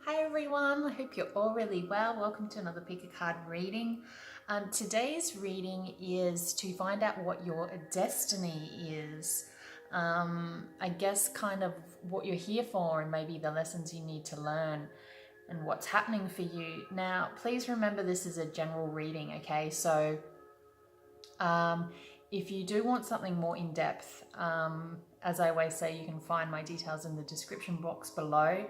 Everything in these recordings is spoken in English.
Hi everyone, I hope you're all really well. Welcome to another pick a card reading. Today's reading is to find out what your destiny is. I guess kind of what you're here for and maybe the lessons you need to learn and what's happening for you. Now, please remember this is a general reading, okay? So if you do want something more in depth, as I always say, you can find my details in the description box below.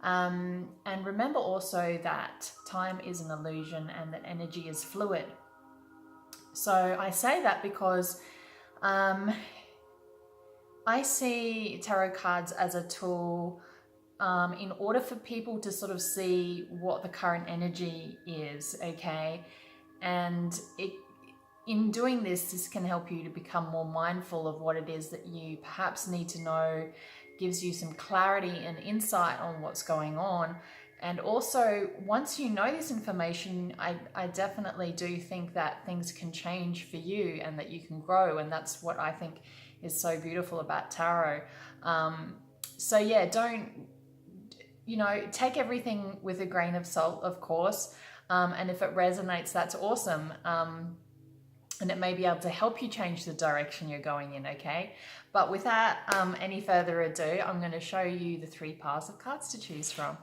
And remember also that time is an illusion and that energy is fluid. So I say that because I see tarot cards as a tool in order for people to sort of see what the current energy is, okay? And in doing this can help you to become more mindful of what it is that you perhaps need to know, gives you some clarity and insight on what's going on. And also, once you know this information, I definitely do think that things can change for you and that you can grow. And that's what I think is so beautiful about tarot. So yeah, don't, take everything with a grain of salt, of course. And if it resonates, that's awesome. And it may be able to help you change the direction you're going in, okay? But without any further ado, I'm going to show you the 3 piles of cards to choose from.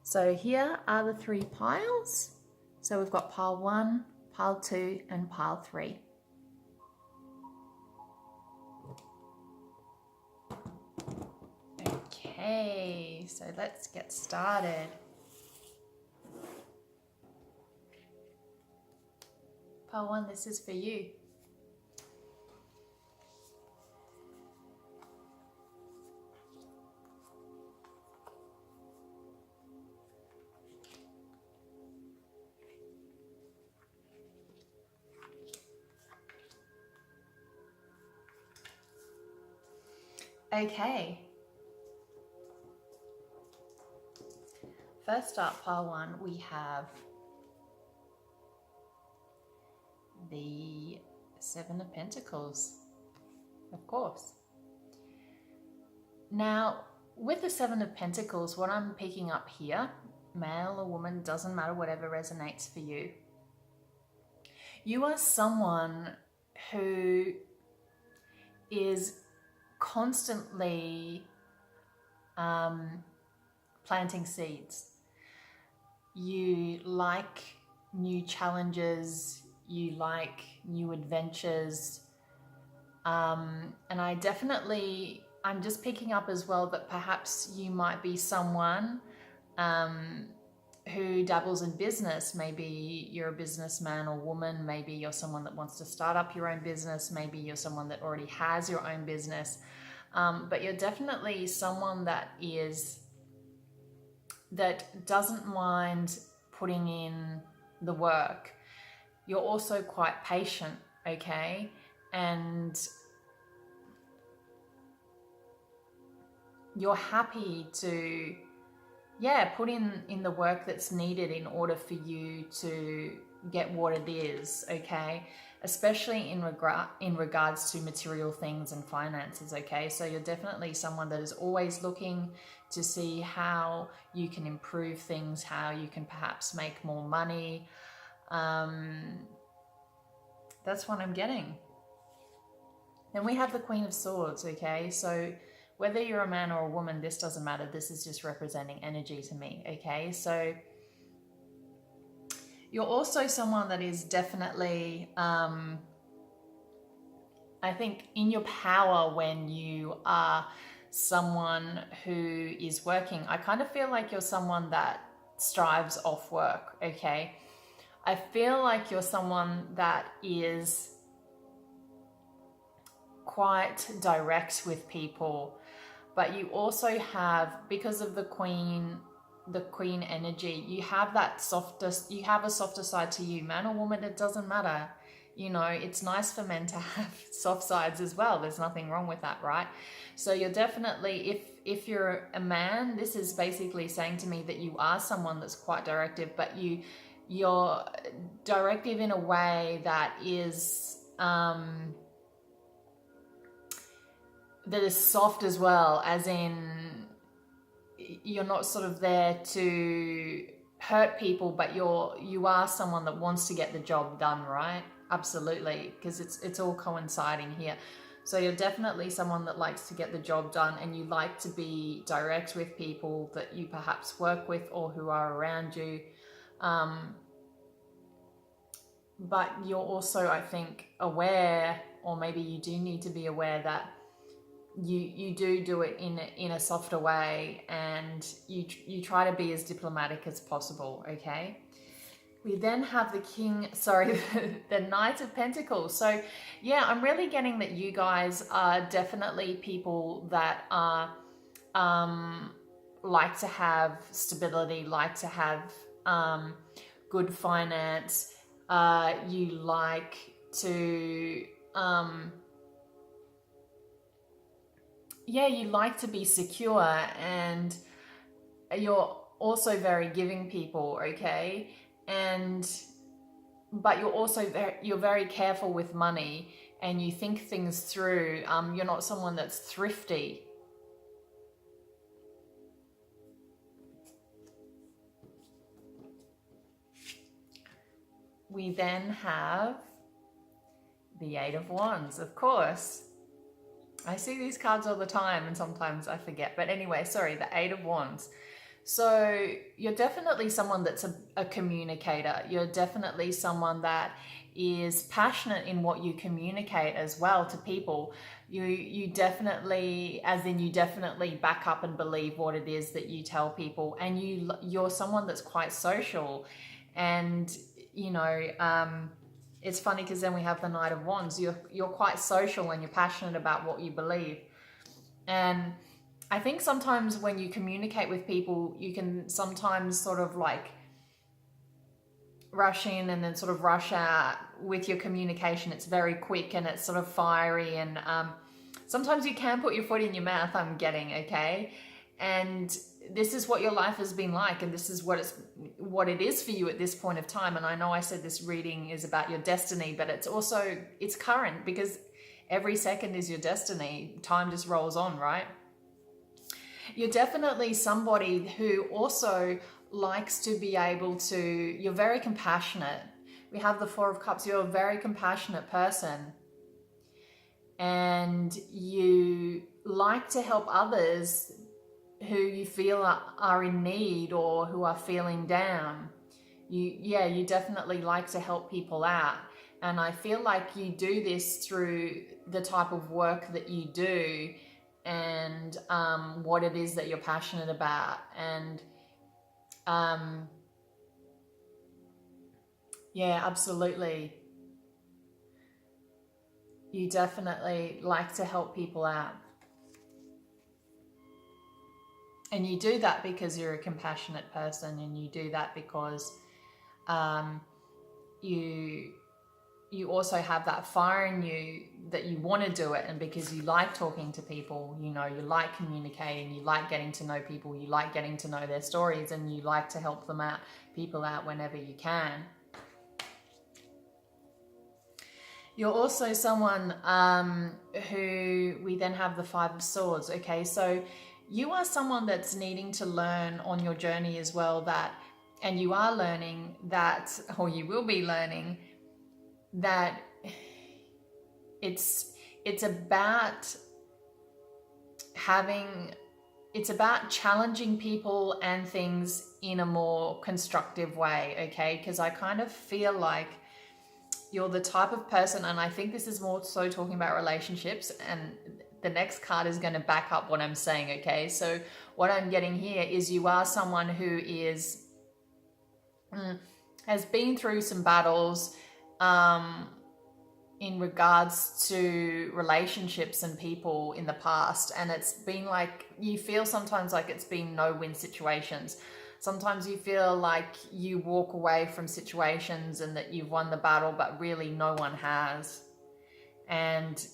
So here are the 3 piles. So we've got pile 1, pile 2, and pile 3. Okay, so let's get started. Pile 1, this is for you. Okay. First up, pile 1, we have the 7 of Pentacles, of course. Now, with the 7 of Pentacles, what I'm picking up here, male or woman, doesn't matter, whatever resonates for you. You are someone who is constantly planting seeds. You like new challenges, you like new adventures, and I'm just picking up as well that perhaps you might be someone who dabbles in business. Maybe you're a businessman or woman, maybe you're someone that wants to start up your own business, maybe you're someone that already has your own business, but you're definitely someone that doesn't mind putting in the work. You're also quite patient, okay? And you're happy to, put in the work that's needed in order for you to get what it is, okay? Especially in regards to material things and finances, okay? So you're definitely someone that is always looking to see how you can improve things, how you can perhaps make more money. That's what I'm getting. Then we have the Queen of Swords, okay? So whether you're a man or a woman, this doesn't matter. This is just representing energy to me, okay? So you're also someone that is definitely, I think, in your power when you are someone who is working. I kind of feel like you're someone that strives off work, okay? I feel like you're someone that is quite direct with people, but you also have, because of the queen energy, you have a softer side to you. Man or woman, it doesn't matter. It's nice for men to have soft sides as well. There's nothing wrong with that, right? So you're definitely, if you're a man, this is basically saying to me that you are someone that's quite directive, but you're directive in a way that is soft as well, as in you're not sort of there to hurt people, but you are someone that wants to get the job done, right? Absolutely, because it's all coinciding here. So you're definitely someone that likes to get the job done, and you like to be direct with people that you perhaps work with or who are around you. But you're also, I think, aware, or maybe you do need to be aware, that you do it in a softer way, and you try to be as diplomatic as possible, okay? We then have the Knight of Pentacles. So yeah, I'm really getting that you guys are definitely people that are like to have stability, like to have good finance. You like to you like to be secure, and you're also very giving people, okay? But you're also very careful with money, and you think things through. You're not someone that's thrifty. We then have the Eight of Wands, of course. I see these cards all the time and sometimes I forget. But anyway, sorry, the Eight of Wands. So you're definitely someone that's a communicator. You're definitely someone that is passionate in what you communicate as well to people. You definitely, as in you definitely back up and believe what it is that you tell people. And you're someone that's quite social. And, you know, it's funny because then we have the Knight of Wands. You're quite social and you're passionate about what you believe. And I think sometimes when you communicate with people, you can sometimes sort of like rush in and then sort of rush out with your communication. It's very quick and it's sort of fiery, and sometimes you can put your foot in your mouth, I'm getting, okay? And this is what your life has been like, and this is what it is for you at this point of time. And I know I said this reading is about your destiny, but it's current, because every second is your destiny. Time just rolls on, right? You're definitely somebody who also likes to be able to, you're very compassionate. We have the Four of Cups. You're a very compassionate person, and you like to help others who you feel are in need or who are feeling down. You definitely like to help people out. And I feel like you do this through the type of work that you do, and what it is that you're passionate about. And yeah, absolutely. You definitely like to help people out. And you do that because you're a compassionate person, and you do that because you also have that fire in you that you want to do it, and because you like talking to people, you know, you like communicating, you like getting to know people, you like getting to know their stories, and you like to help people out whenever you can. You're also someone who we then have the Five of Swords, okay? So you are someone that's needing to learn on your journey as well, and you are learning that, or you will be learning that it's about challenging people and things in a more constructive way, okay? Because I kind of feel like you're the type of person, and I think this is more so talking about relationships, and the next card is going to back up what I'm saying, okay? So what I'm getting here is you are someone who has been through some battles in regards to relationships and people in the past, and it's been like, you feel sometimes like it's been no-win situations. Sometimes you feel like you walk away from situations and that you've won the battle, but really no one has. And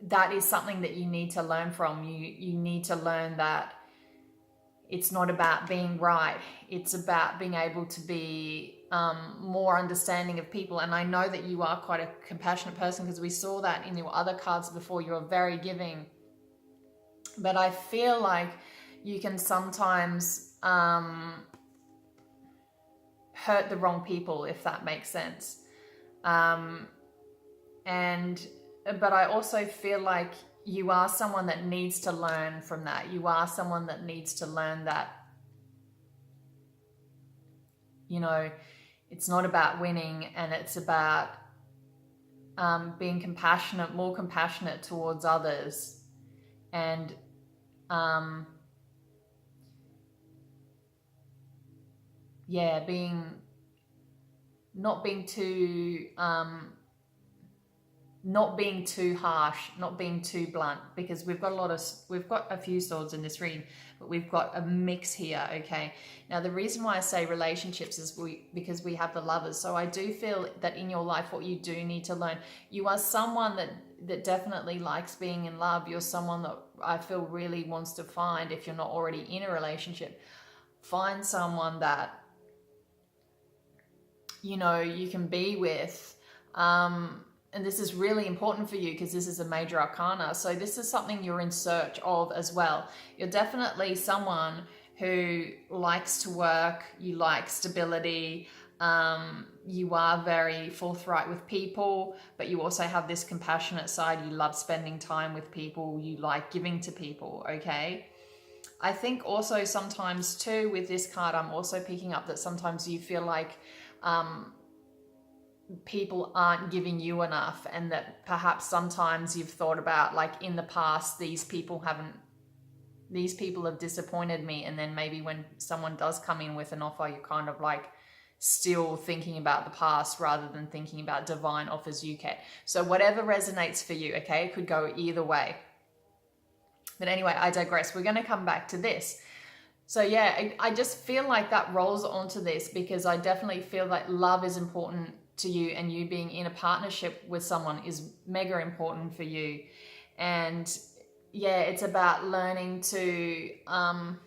that is something that you need to learn from. You need to learn that it's not about being right. It's about being able to be more understanding of people. And I know that you are quite a compassionate person, because we saw that in your other cards before. You're very giving. But I feel like you can sometimes hurt the wrong people, if that makes sense. But I also feel like you are someone that needs to learn from that. You are someone that needs to learn that, you know, it's not about winning, and it's about being compassionate, more compassionate towards others, and not being too harsh, not being too blunt, because we've got a few swords in this reading, but we've got a mix here. Okay, now the reason why I say relationships is because we have the Lovers. So I do feel that in your life, what you do need to learn, you are someone that definitely likes being in love. You're someone that I feel really wants to find, if you're not already in a relationship, find someone that, you know, you can be with. And this is really important for you because this is a major arcana. So this is something you're in search of as well. You're definitely someone who likes to work, you like stability, you are very forthright with people, but you also have this compassionate side. You love spending time with people, you like giving to people, okay? I think also sometimes too with this card, I'm also picking up that sometimes you feel like people aren't giving you enough, and that perhaps sometimes you've thought about, like, in the past, these people have disappointed me, and then maybe when someone does come in with an offer, you're kind of like still thinking about the past rather than thinking about divine offers you get. So whatever resonates for you, okay? It could go either way. But anyway, I digress. We're going to come back to this. So yeah, I just feel like that rolls onto this, because I definitely feel like love is important to you, and you being in a partnership with someone is mega important for you. And yeah, it's about learning to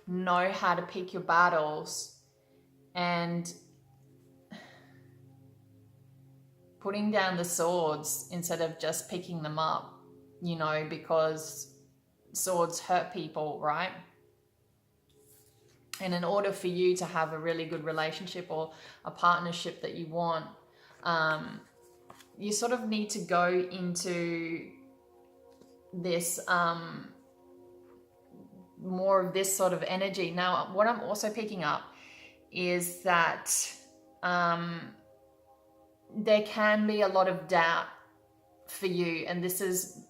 know how to pick your battles and putting down the swords instead of just picking them up, you know, because swords hurt people, right? And in order for you to have a really good relationship or a partnership that you want, you sort of need to go into this more of this sort of energy. Now, what I'm also picking up is that there can be a lot of doubt for you, and this is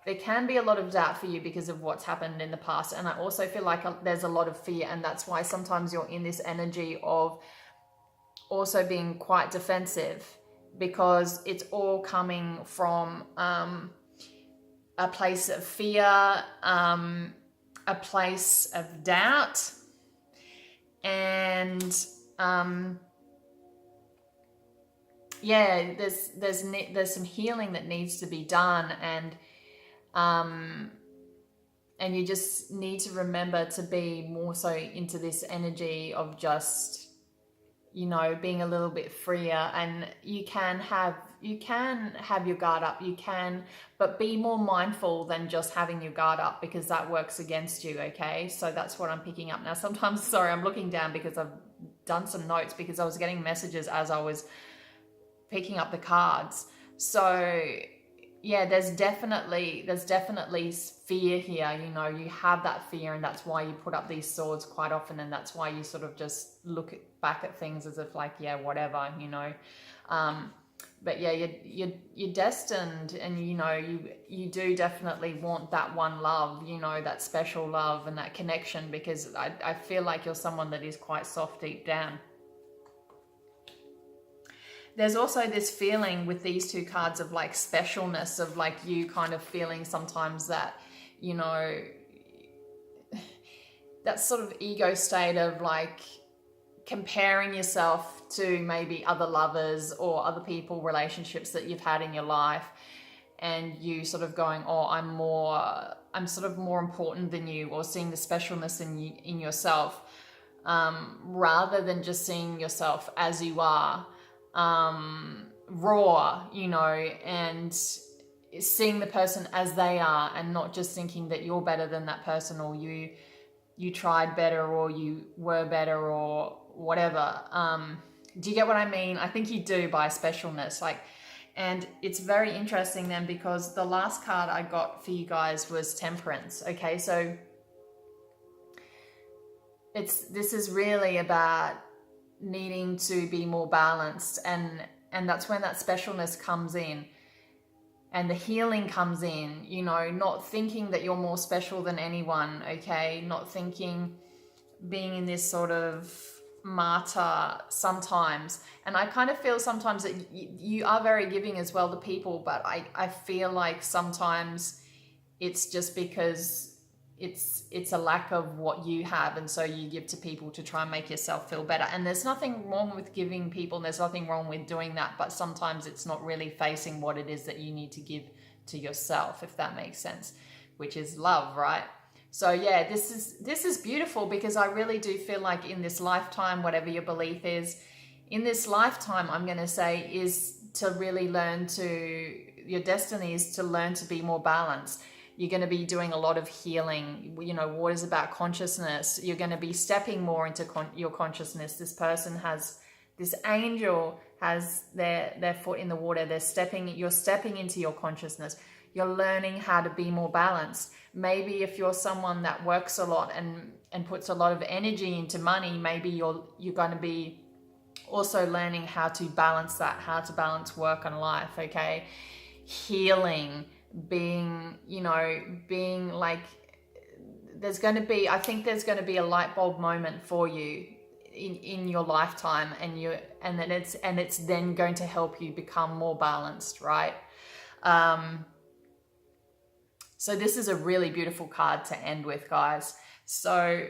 there can be a lot of doubt for you because of what's happened in the past. And I also feel like there's a lot of fear, and that's why sometimes you're in this energy of also being quite defensive, because it's all coming from a place of fear, a place of doubt, and yeah, there's some healing that needs to be done, and you just need to remember to be more so into this energy of just, you know, being a little bit freer. And you can have your guard up, but be more mindful than just having your guard up, because that works against you, okay? So that's what I'm picking up now. Sometimes, sorry, I'm looking down because I've done some notes, because I was getting messages as I was picking up the cards. So yeah, there's definitely fear here, you know, you have that fear, and that's why you put up these swords quite often, and that's why you sort of just look back at things as if like, yeah, whatever, you know. But yeah, you're destined, and you know, you do definitely want that one love, you know, that special love and that connection, because I feel like you're someone that is quite soft deep down. There's also this feeling with these two cards of like specialness, of like you kind of feeling sometimes that, you know, that sort of ego state of like comparing yourself to maybe other lovers or other people, relationships that you've had in your life, and you sort of going, oh, I'm sort of more important than you, or seeing the specialness in yourself, rather than just seeing yourself as you are. Raw, you know, and seeing the person as they are and not just thinking that you're better than that person, or you tried better, or you were better, or whatever. Do you get what I mean? I think you do by specialness. Like, and it's very interesting then, because the last card I got for you guys was Temperance. Okay, so this is really about needing to be more balanced, and that's when that specialness comes in and the healing comes in, you know, not thinking that you're more special than anyone, okay? Not thinking, being in this sort of martyr sometimes. And I kind of feel sometimes that you are very giving as well to people, but I feel like sometimes it's just because it's a lack of what you have, and so you give to people to try and make yourself feel better. And there's nothing wrong with giving people, and there's nothing wrong with doing that, but sometimes it's not really facing what it is that you need to give to yourself, if that makes sense, which is love, right? So yeah, this is beautiful, because I really do feel like in this lifetime, whatever your belief is, in this lifetime, I'm going to say, is to really learn to, your destiny is to learn to be more balanced. You're going to be doing a lot of healing. You know, what is about consciousness. You're going to be stepping more into your consciousness. This person has, this angel has their foot in the water. You're stepping into your consciousness. You're learning how to be more balanced. Maybe if you're someone that works a lot and puts a lot of energy into money, maybe you're going to be also learning how to balance that, how to balance work and life, okay? Healing, being like, there's going to be, I think there's going to be a light bulb moment for you in your lifetime, and it's then going to help you become more balanced, right? So this is a really beautiful card to end with, guys. So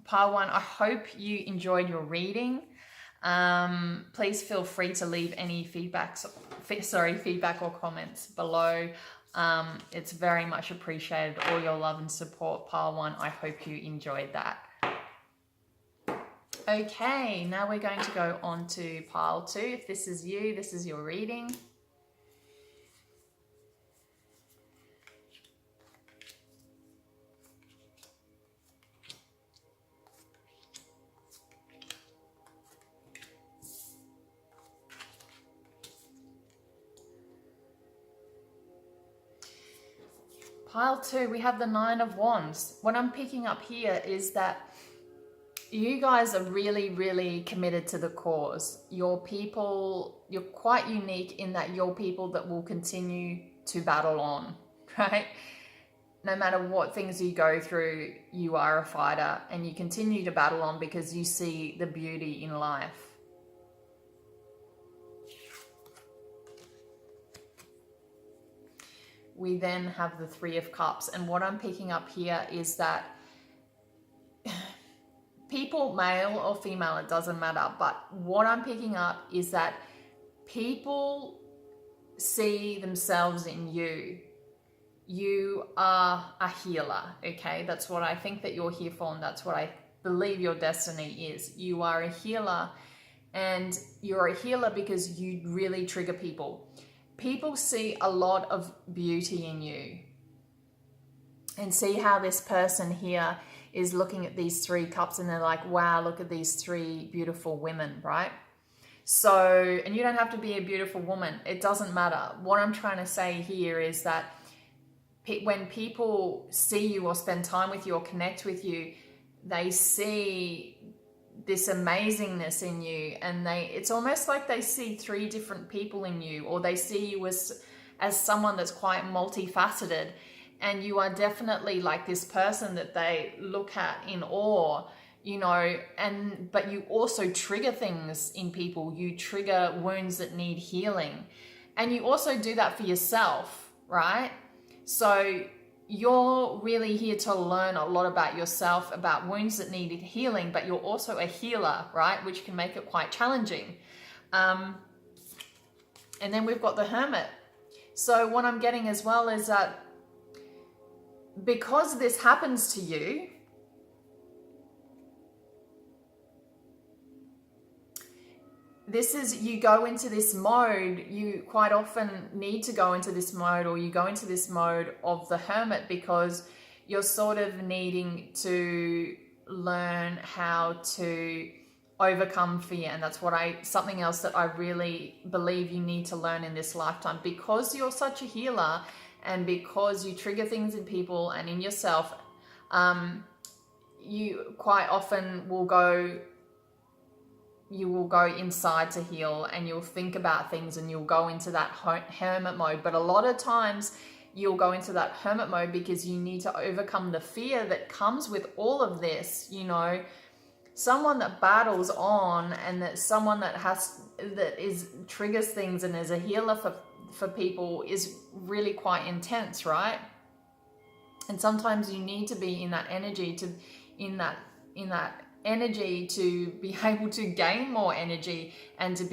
pile one, I hope you enjoyed your reading. Please feel free to leave any feedback or comments below. It's very much appreciated, all your love and support, pile one. I hope you enjoyed that. Okay, now we're going to go on to pile two. If this is you, this is your reading. Pile two, we have the Nine of Wands. What I'm picking up here is that you guys are really, really committed to the cause. Your people, you're quite unique in that you're people that will continue to battle on, right? No matter what things you go through, you are a fighter, and you continue to battle on because you see the beauty in life. We then have the Three of Cups. And what I'm picking up here is that people, male or female, it doesn't matter. But what I'm picking up is that people see themselves in you. You are a healer, okay? That's what I think that you're here for, and that's what I believe your destiny is. You are a healer, and you're a healer because you really trigger people. People see a lot of beauty in you, and see how this person here is looking at these three cups, and they're like, wow, look at these three beautiful women, right? So, and you don't have to be a beautiful woman. It doesn't matter. What I'm trying to say here is that when people see you or spend time with you or connect with you, they see this amazingness in you, and it's almost like they see three different people in you, or they see you as someone that's quite multifaceted, and you are definitely like this person that they look at in awe, you know, but you also trigger things in people. You trigger wounds that need healing, and you also do that for yourself, right? So you're really here to learn a lot about yourself, about wounds that need healing, but you're also a healer, right? Which can make it quite challenging. And then we've got the Hermit. So what I'm getting as well is that because this happens to you, this is, you go into this mode, you quite often need to go into this mode, or you go into this mode of the hermit, because you're sort of needing to learn how to overcome fear. And that's something else that I really believe you need to learn in this lifetime, because you're such a healer, and because you trigger things in people and in yourself. You quite often will go inside to heal, and you'll think about things, and you'll go into that hermit mode. But a lot of times you'll go into that hermit mode because you need to overcome the fear that comes with all of this. You know, someone that battles on, and that someone that triggers things and is a healer for people is really quite intense, right? And sometimes you need to be in that energy to be able to gain more energy, and to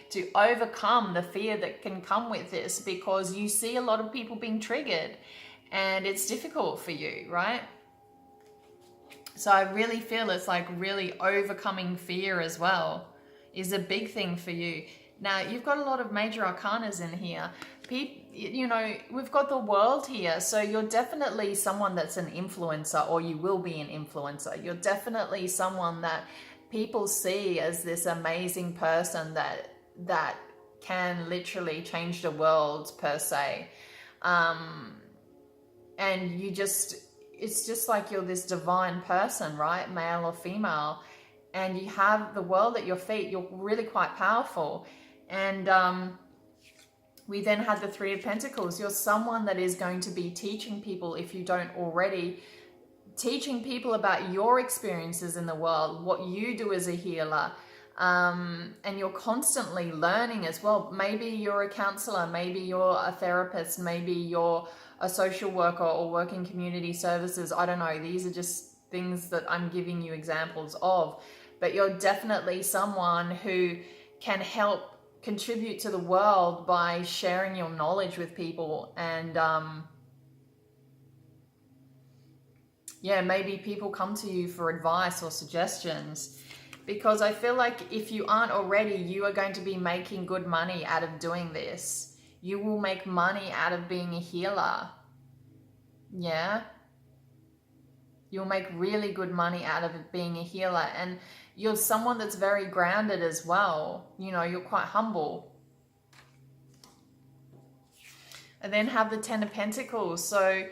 to overcome the fear that can come with this, because you see a lot of people being triggered, and it's difficult for you, right? So I really feel it's like really overcoming fear as well is a big thing for you. Now, you've got a lot of major arcanas in here. You know, we've got the world here. So you're definitely someone that's an influencer, or you will be an influencer. You're definitely someone that people see as this amazing person that can literally change the world, per se. And it's just like you're this divine person, right? Male or female. And you have the world at your feet. You're really quite powerful. And we then had the Three of Pentacles. You're someone that is going to be teaching people, if you don't already, teaching people about your experiences in the world, what you do as a healer. And you're constantly learning as well. Maybe you're a counselor, maybe you're a therapist, maybe you're a social worker or work in community services. I don't know. These are just things that I'm giving you examples of. But you're definitely someone who can help contribute to the world by sharing your knowledge with people. And yeah, maybe people come to you for advice or suggestions, because I feel like if you aren't already, you are going to be making good money out of doing this. You will make money out of being a healer. Yeah. You'll make really good money out of it being a healer. And you're someone that's very grounded as well. You know, you're quite humble. And then have the Ten of Pentacles. So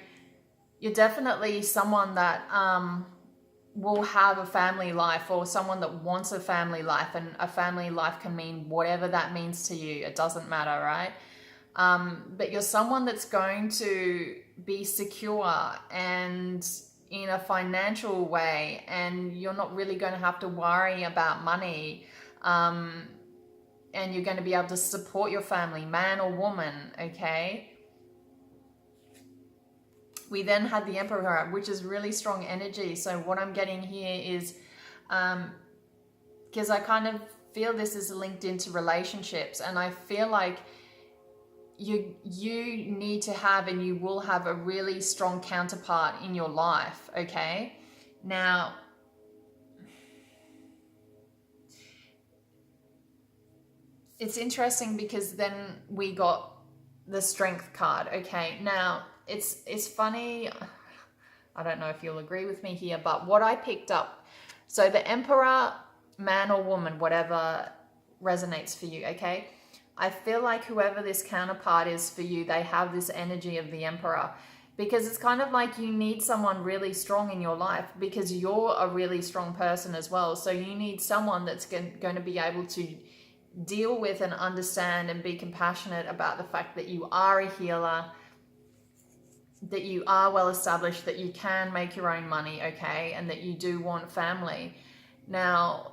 you're definitely someone that will have a family life, or someone that wants a family life. And a family life can mean whatever that means to you. It doesn't matter, right? But you're someone that's going to be secure and in a financial way, and you're not really going to have to worry about money, and you're going to be able to support your family, man or woman, okay? We then had the Emperor, which is really strong energy. So what I'm getting here is, because I kind of feel this is linked into relationships, and I feel like you need to have, and you will have, a really strong counterpart in your life, okay? Now, it's interesting because then we got the Strength card, okay? Now, it's funny, I don't know if you'll agree with me here, but what I picked up, so the Emperor, man or woman, whatever resonates for you, okay? I feel like whoever this counterpart is for you, they have this energy of the Emperor, because it's kind of like you need someone really strong in your life, because you're a really strong person as well. So you need someone that's going to be able to deal with and understand and be compassionate about the fact that you are a healer, that you are well established, that you can make your own money, okay, and that you do want family. Now,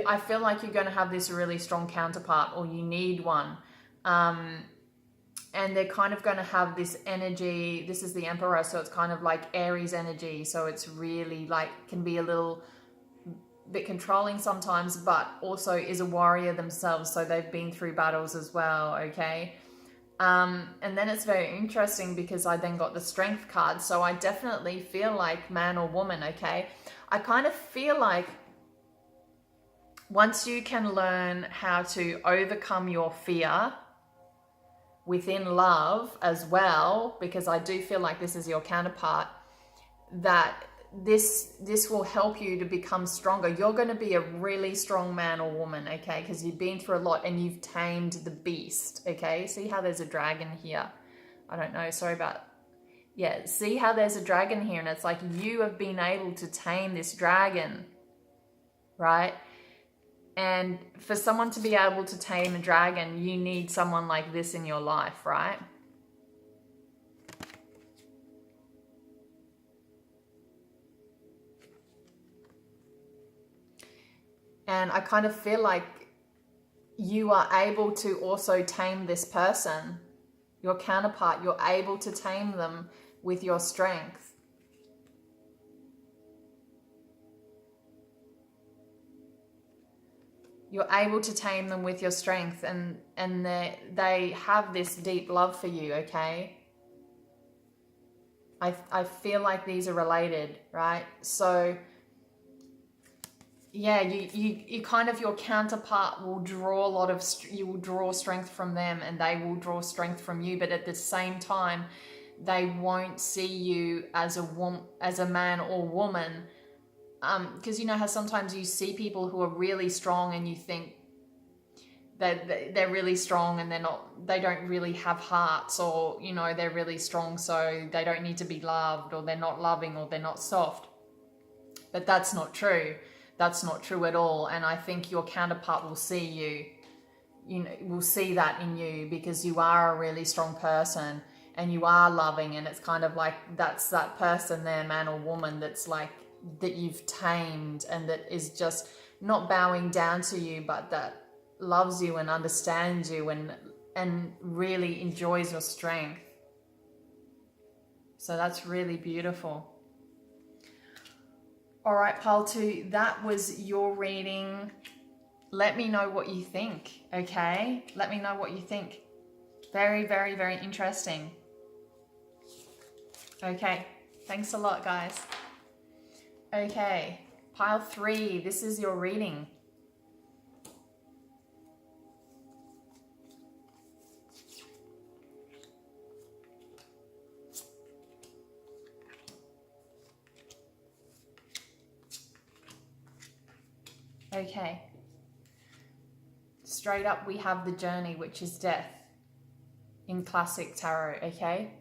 I feel like you're going to have this really strong counterpart, or you need one. And they're kind of going to have this energy. This is the Emperor, so it's kind of like Aries energy. So it's really like, can be a little bit controlling sometimes, but also is a warrior themselves. So they've been through battles as well, okay? And then it's very interesting because I then got the Strength card. So I definitely feel like man or woman, okay? I kind of feel like once you can learn how to overcome your fear within love as well, because I do feel like this is your counterpart, that this will help you to become stronger. You're going to be a really strong man or woman, okay? Because you've been through a lot and you've tamed the beast, okay? See how there's a dragon here? I don't know, sorry about... Yeah, see how there's a dragon here, and it's like you have been able to tame this dragon, right? And for someone to be able to tame a dragon, you need someone like this in your life, right? And I kind of feel like you are able to also tame this person, your counterpart. You're able to tame them with your strength. You're able to tame them with your strength, and they have this deep love for you, okay? I feel like these are related, right? So yeah, you kind of, your counterpart will draw a lot of, you will draw strength from them and they will draw strength from you, but at the same time, they won't see you as a man or woman. Because you know how sometimes you see people who are really strong and you think that they're really strong and they don't really have hearts, or, you know, they're really strong so they don't need to be loved, or they're not loving, or they're not soft. But that's not true. That's not true at all. And I think your counterpart will see will see that in you, because you are a really strong person and you are loving, and it's kind of like that's that person there, man or woman, that's like, that you've tamed, and that is just not bowing down to you, but that loves you and understands you and really enjoys your strength. So that's really beautiful. All right, pile 2, that was your reading. Let me know what you think, okay? Let me know what you think. Very, very, very interesting. Okay, thanks a lot, guys. Okay, pile 3, this is your reading. Okay, straight up we have the journey, which is death in classic tarot, okay?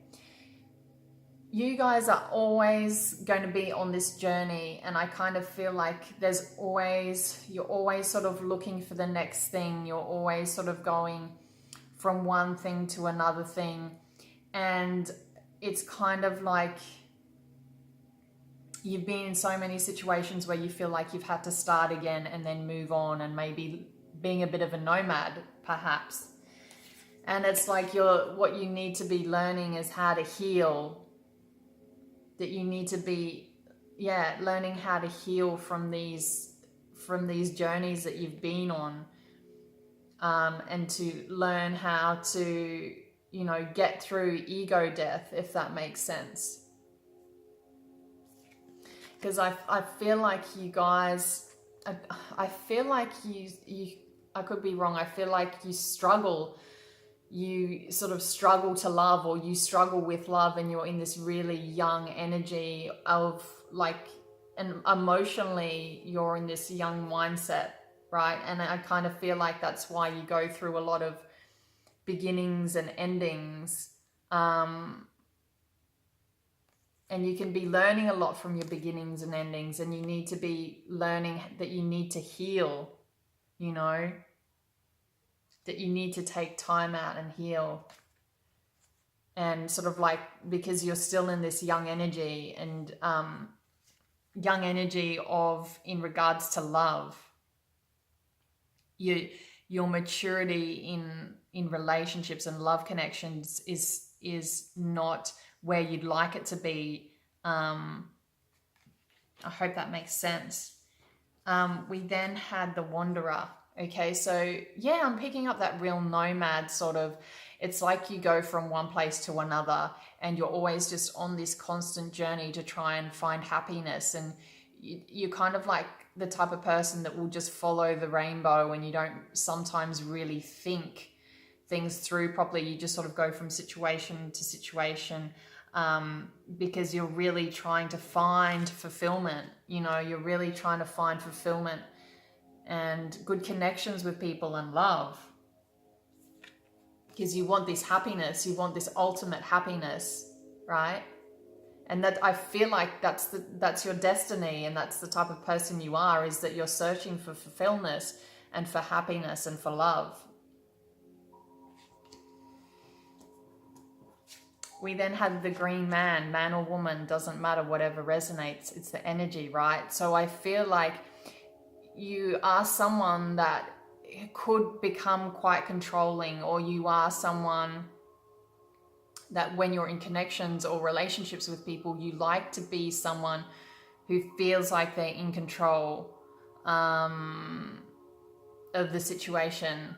You guys are always going to be on this journey, and I kind of feel like you're always sort of looking for the next thing. You're always sort of going from one thing to another thing, and it's kind of like you've been in so many situations where you feel like you've had to start again and then move on, and maybe being a bit of a nomad perhaps. And it's like what you need to be learning is how to heal. That you need to be, learning how to heal from these journeys that you've been on, and to learn how to, you know, get through ego death, if that makes sense. Because I feel like you guys, I feel like you, I could be wrong, I feel like you sort of struggle to love, or you struggle with love, and you're in this really young energy of like, and emotionally you're in this young mindset, right? And I kind of feel like that's why you go through a lot of beginnings and endings, and you can be learning a lot from your beginnings and endings, and you need to be learning that you need to heal, you know, that you need to take time out and heal. And sort of like, because you're still in this young energy, and young energy of, in regards to love, your maturity in relationships and love connections is not where you'd like it to be. I hope that makes sense. We then had the Wanderer. Okay, so yeah, I'm picking up that real nomad sort of, it's like you go from one place to another, and you're always just on this constant journey to try and find happiness, and you're kind of like the type of person that will just follow the rainbow, and you don't sometimes really think things through properly. You just sort of go from situation to situation, because you're really trying to find fulfillment. You know, you're really trying to find fulfillment and good connections with people and love, because you want this happiness, you want this ultimate happiness, right? And that, I feel like that's your destiny, and that's the type of person you are, is that you're searching for fulfillment and for happiness and for love. We then had the green man or woman, doesn't matter, whatever resonates, it's the energy, right? So I feel like you are someone that could become quite controlling, or you are someone that when you're in connections or relationships with people, you like to be someone who feels like they're in control of the situation.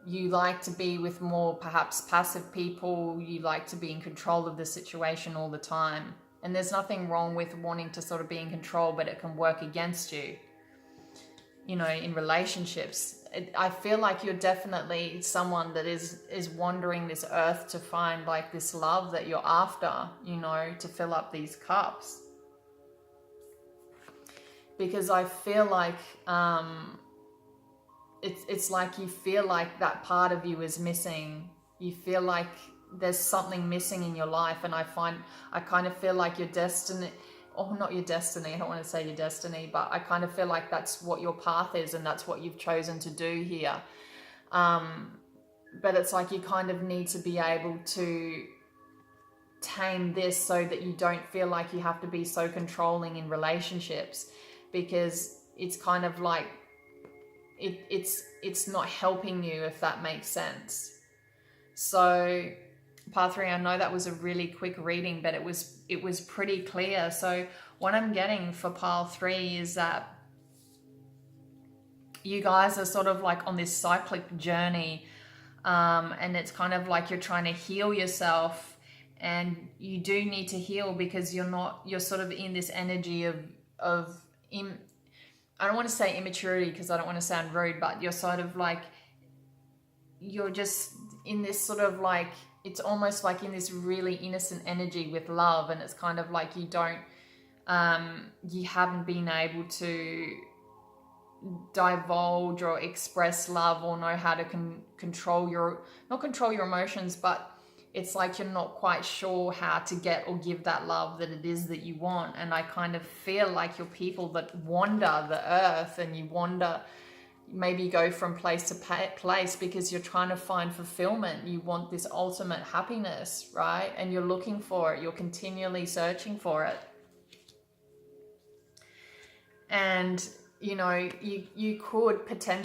You like to be with more perhaps passive people. You like to be in control of the situation all the time. And there's nothing wrong with wanting to sort of be in control, but it can work against you, you know, in relationships. I feel like you're definitely someone that is wandering this earth to find like this love that you're after, you know, to fill up these cups. Because I feel like it's like you feel like that part of you is missing. You feel like there's something missing in your life, and I kind of feel like your destiny, or not your destiny, I don't want to say your destiny, but I kind of feel like that's what your path is, and that's what you've chosen to do here. But it's like you kind of need to be able to tame this so that you don't feel like you have to be so controlling in relationships, because it's kind of like it's not helping you, if that makes sense. So part 3, I know that was a really quick reading, but it was pretty clear. So what I'm getting for pile 3 is that you guys are sort of like on this cyclic journey, and it's kind of like you're trying to heal yourself, and you do need to heal, because you're sort of in this energy of I don't want to say immaturity, because I don't want to sound rude, but you're sort of like, you're just in this sort of like, it's almost like in this really innocent energy with love, and it's kind of like you haven't been able to divulge or express love, or know how to not control your emotions, but it's like you're not quite sure how to get or give that love that it is that you want. And I kind of feel like you're people that wander the earth, and you wander, maybe go from place to place, because you're trying to find fulfillment. You want this ultimate happiness, right? And you're looking for it. You're continually searching for it. And, you know, you could potentially